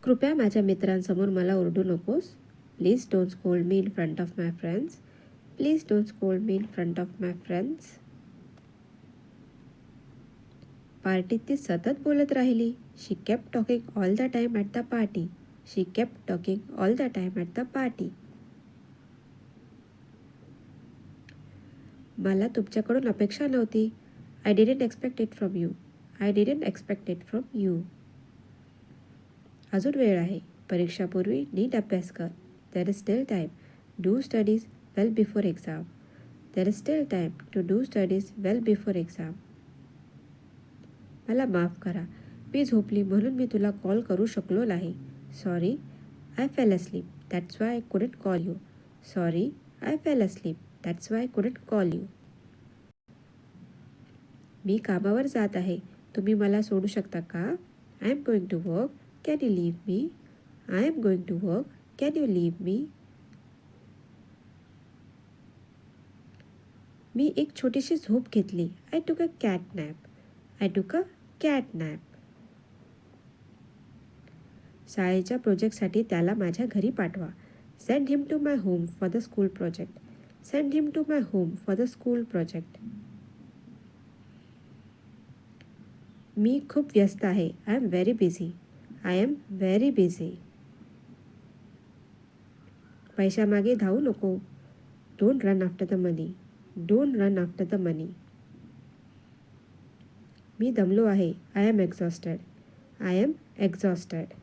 कृपया माझ्या मित्रांसमोर मला ओरडू नकोस. Please don't scold me in front of my friends. Please don't scold me in front of my friends. पार्टीत ती सतत बोलत राहिली. She kept talking all the time at the party. She kept talking all the time at the party. मला तुमच्याकडून अपेक्षा नव्हती. I didn't expect it from you. I didn't expect it from you. अजून वेळ आहे. परीक्षापूर्वी नीट अभ्यास कर. There is still time. Do studies well before exam. There is still time to do studies well before exam. मला माफ करा. मी झोपली म्हणून मी तुला कॉल करू शकलो नाही. Sorry, I fell asleep. That's why I couldn't call you. Sorry, I fell asleep. That's why I couldn't call you. मी कामावर जात आहे. तुम्ही मला सोडू शकता का? I am going to work. Can you leave me? I am going to work. Can you leave me? मी एक छोटीशी झोप घेतली. आय टूक अ कॅट नॅप. आय टूक अ कॅट नॅप. शाळेच्या प्रोजेक्टसाठी त्याला माझ्या घरी पाठवा. Send him to my home for the school project. Send him to my home for the school project. मी खूप व्यस्त आहे. I am very busy. I am very busy. पैशामागे धावू नको. Don't run after the money. Don't run after the money. मी दमलो आहे. I am exhausted. I am exhausted.